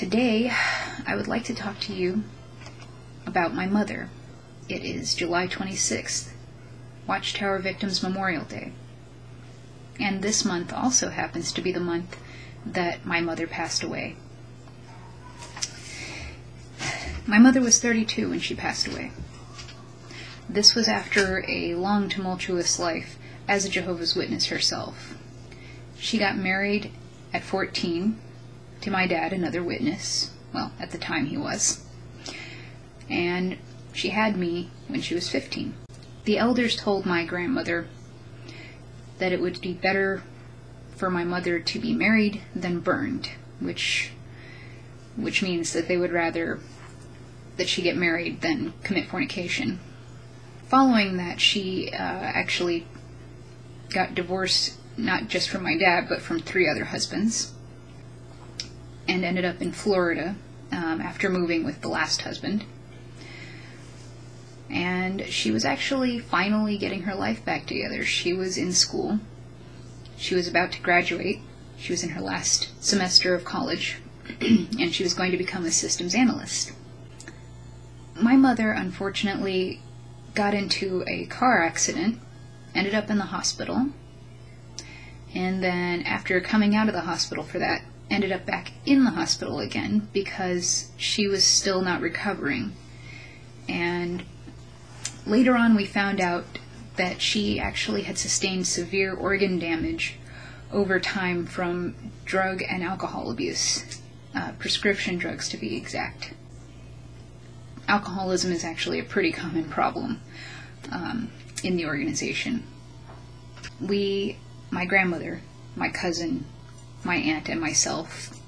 Today, I would like to talk to you about my mother. It is July 26th, Watchtower Victims Memorial Day. And this month also happens to be the month that my mother passed away. My mother was 32 when she passed away. This was after a long, tumultuous life as a Jehovah's Witness herself. She got married at 14 to my dad, another witness. Well, at the time he was. And she had me when she was 15. The elders told my grandmother that it would be better for my mother to be married than burned, which means that they would rather that she get married than commit fornication. Following that, she actually got divorced, not just from my dad, but from 3 other husbands, and ended up in Florida after moving with the last husband. And she was actually finally getting her life back together. She was in school. She was about to graduate. She was in her last semester of college, and she was going to become a systems analyst. My mother, unfortunately, got into a car accident, ended up in the hospital, and then after coming out of the hospital for that, ended up back in the hospital again because she was still not recovering. And later on we found out that she actually had sustained severe organ damage over time from drug and alcohol abuse, prescription drugs to be exact. Alcoholism is actually a pretty common problem in the organization. My grandmother, my cousin, my aunt, and myself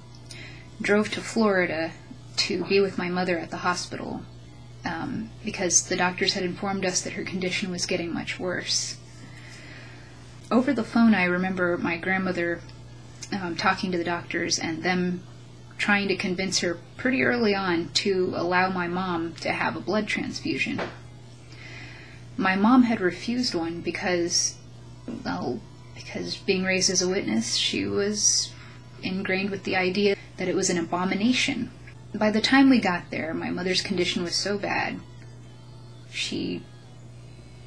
drove to Florida to be with my mother at the hospital because the doctors had informed us that her condition was getting much worse. Over the phone, I remember my grandmother talking to the doctors and them trying to convince her pretty early on to allow my mom to have a blood transfusion. My mom had refused one because being raised as a witness, she was ingrained with the idea that it was an abomination. By the time we got there, my mother's condition was so bad, she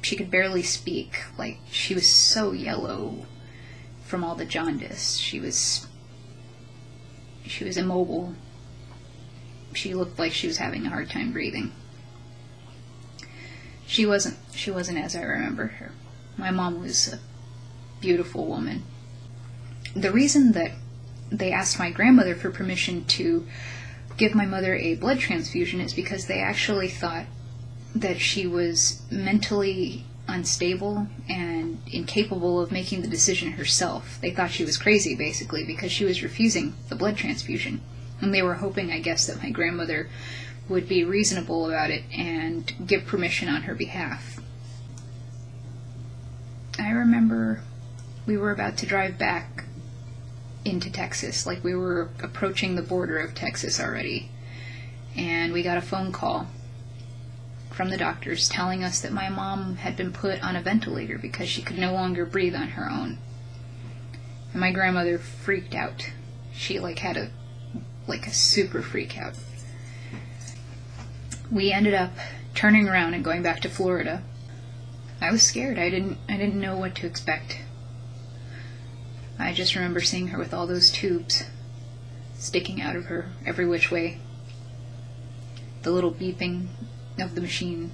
could barely speak. Like, she was so yellow from all the jaundice. She was immobile. She looked like she was having a hard time breathing. She wasn't as I remember her. My mom was a beautiful woman. The reason that they asked my grandmother for permission to give my mother a blood transfusion is because they actually thought that she was mentally unstable and incapable of making the decision herself. They thought she was crazy, basically, because she was refusing the blood transfusion. And they were hoping, I guess, that my grandmother would be reasonable about it and give permission on her behalf. I remember we were about to drive back into Texas, like we were approaching the border of Texas already, and we got a phone call from the doctors telling us that my mom had been put on a ventilator because she could no longer breathe on her own. And my grandmother freaked out. She had a super freak out. We ended up turning around and going back to Florida. I was scared. I didn't know what to expect. I just remember seeing her with all those tubes sticking out of her every which way. The little beeping of the machine.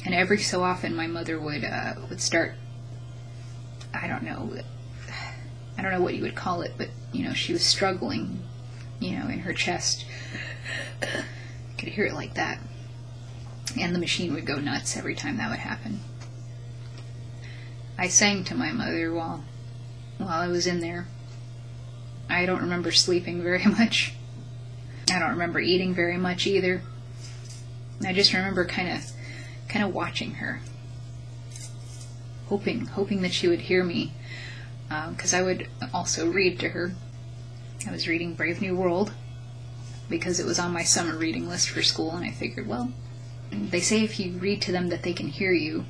And every so often my mother would start, I don't know what you would call it, but she was struggling, in her chest. I could hear it like that. And the machine would go nuts every time that would happen. I sang to my mother while I was in there. I don't remember sleeping very much. I don't remember eating very much either. I just remember kind of watching her, hoping that she would hear me, because I would also read to her. I was reading Brave New World because it was on my summer reading list for school, and I figured, well, they say if you read to them that they can hear you,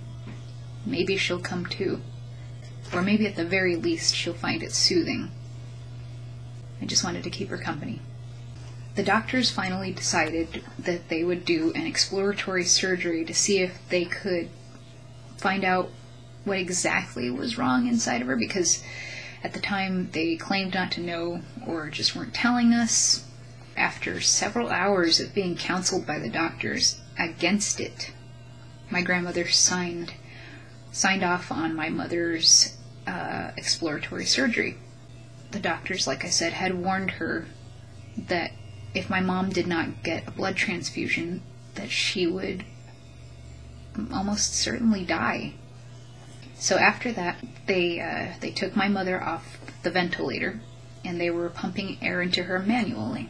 maybe she'll come too. Or maybe at the very least she'll find it soothing. I just wanted to keep her company. The doctors finally decided that they would do an exploratory surgery to see if they could find out what exactly was wrong inside of her, because at the time they claimed not to know or just weren't telling us. After several hours of being counseled by the doctors against it, my grandmother signed off on my mother's exploratory surgery. The doctors, like I said, had warned her that if my mom did not get a blood transfusion, that she would almost certainly die. So after that, they took my mother off the ventilator, and they were pumping air into her manually,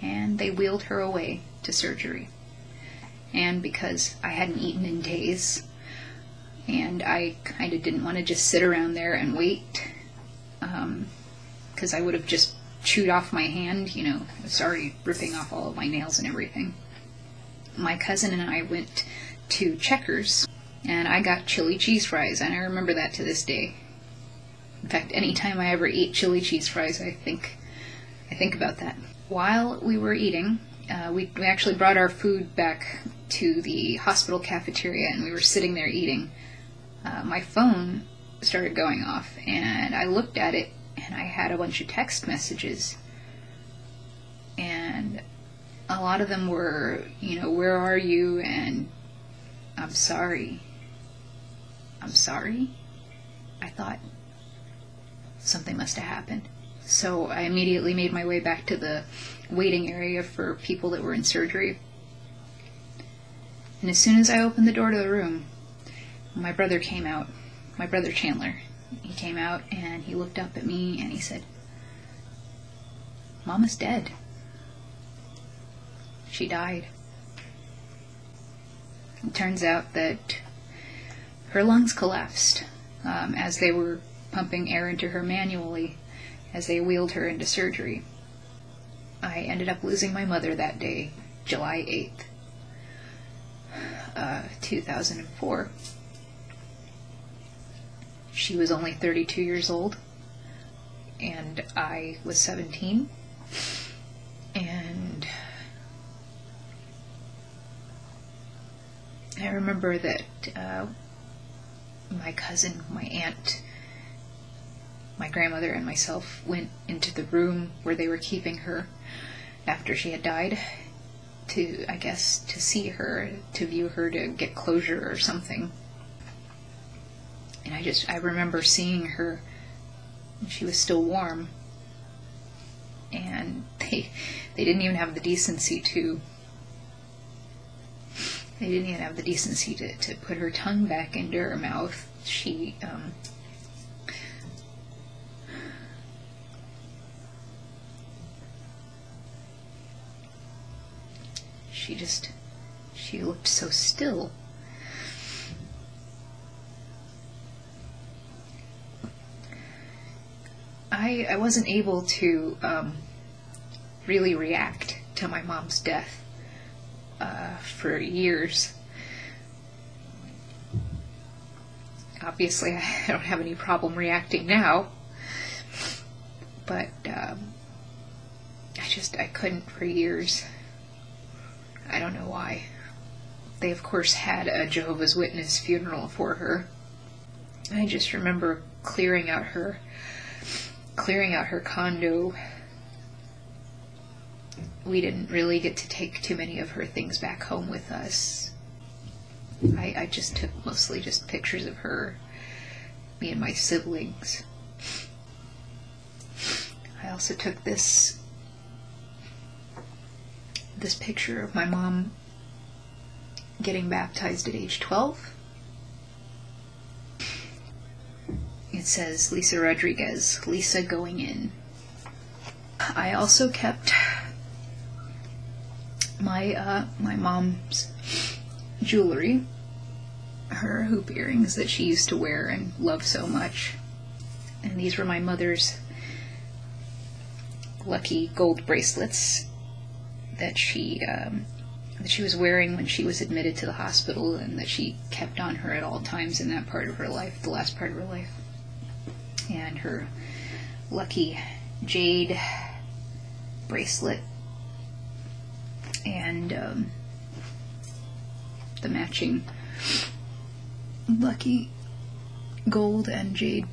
and they wheeled her away to surgery. And because I hadn't eaten in days, and I kind of didn't want to just sit around there and wait, because I would have just chewed off my hand, you know, I was already ripping off all of my nails and everything. My cousin and I went to Checkers, and I got chili cheese fries, and I remember that to this day. In fact, anytime I ever eat chili cheese fries, I think about that. While we were eating, we actually brought our food back to the hospital cafeteria, and we were sitting there eating. My phone started going off, and I looked at it, and I had a bunch of text messages, and a lot of them were, you know, where are you, and I'm sorry. I'm sorry? I thought something must have happened. So I immediately made my way back to the waiting area for people that were in surgery. And as soon as I opened the door to the room, my brother came out, my brother Chandler. He came out and he looked up at me and he said, "Mama's dead. She died." It turns out that her lungs collapsed as they were pumping air into her manually as they wheeled her into surgery. I ended up losing my mother that day, July 8th, 2004. She was only 32 years old, and I was 17, and I remember that my cousin, my aunt, my grandmother, and myself went into the room where they were keeping her after she had died to, I guess, to see her, to view her, to get closure or something. And I remember seeing her, and she was still warm, and they didn't even have the decency to put her tongue back into her mouth. She looked so still. I wasn't able to really react to my mom's death for years. Obviously, I don't have any problem reacting now, but I couldn't for years. I don't know why. They, of course, had a Jehovah's Witness funeral for her. I just remember clearing out her condo. We didn't really get to take too many of her things back home with us. I just took mostly just pictures of her, me and my siblings. I also took this picture of my mom getting baptized at age 12. It says Lisa Rodriguez, Lisa going in. I also kept my mom's jewelry, her hoop earrings that she used to wear and love so much. And these were my mother's lucky gold bracelets that she was wearing when she was admitted to the hospital, and that she kept on her at all times in that part of her life, the last part of her life. And her lucky jade bracelet and the matching lucky gold and jade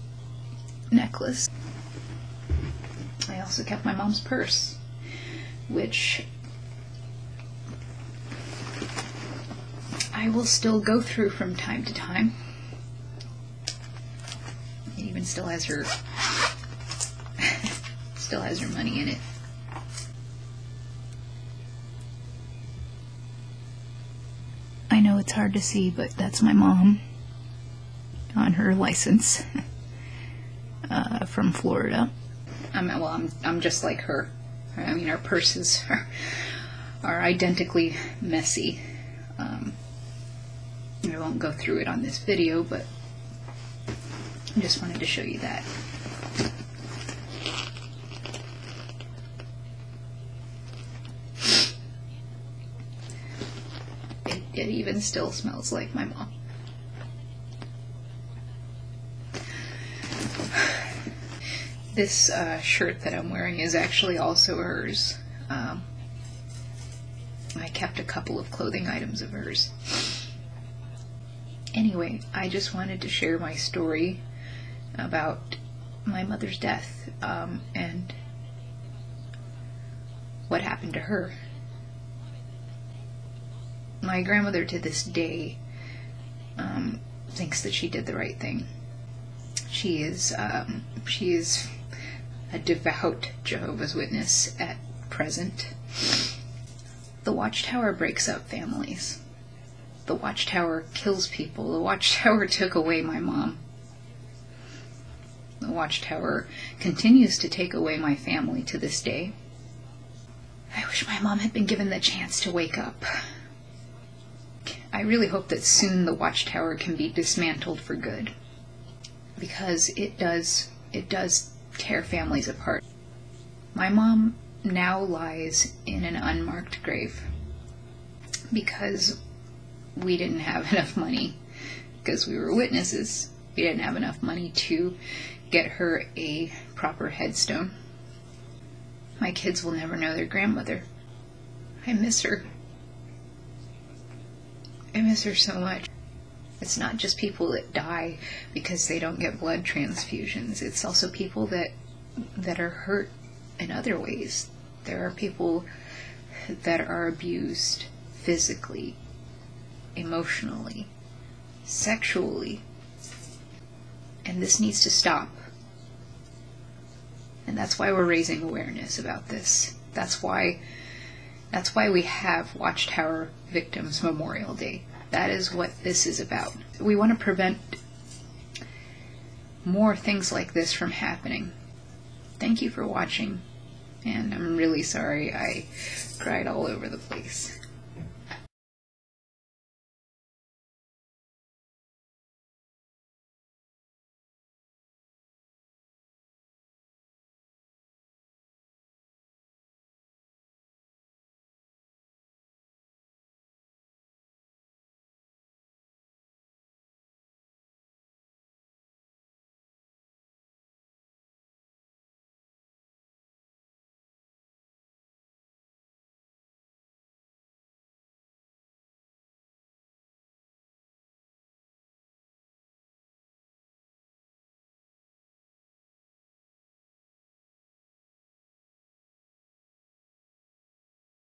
necklace. I also kept my mom's purse, which I will still go through from time to time. It even still has her money in it. I know it's hard to see, but that's my mom on her license from Florida. I'm just like her. I mean, our purses are identically messy. I won't go through it on this video, but I just wanted to show you that. It even still smells like my mom. This shirt that I'm wearing is actually also hers. I kept a couple of clothing items of hers. Anyway, I just wanted to share my story about my mother's death and what happened to her. My grandmother to this day thinks that she did the right thing. She is a devout Jehovah's Witness at present. The Watchtower breaks up families. The Watchtower kills people. The Watchtower took away my mom. The Watchtower continues to take away my family to this day. I wish my mom had been given the chance to wake up. I really hope that soon the Watchtower can be dismantled for good, because it does tear families apart. My mom now lies in an unmarked grave because we didn't have enough money, because we were witnesses. We didn't have enough money to get her a proper headstone. My kids will never know their grandmother. I miss her. I miss her so much. It's not just people that die because they don't get blood transfusions. It's also people that are hurt in other ways. There are people that are abused physically, emotionally, sexually. And this needs to stop. And that's why we're raising awareness about this. That's why we have Watchtower Victims Memorial Day. That is what this is about. We want to prevent more things like this from happening. Thank you for watching, and I'm really sorry I cried all over the place.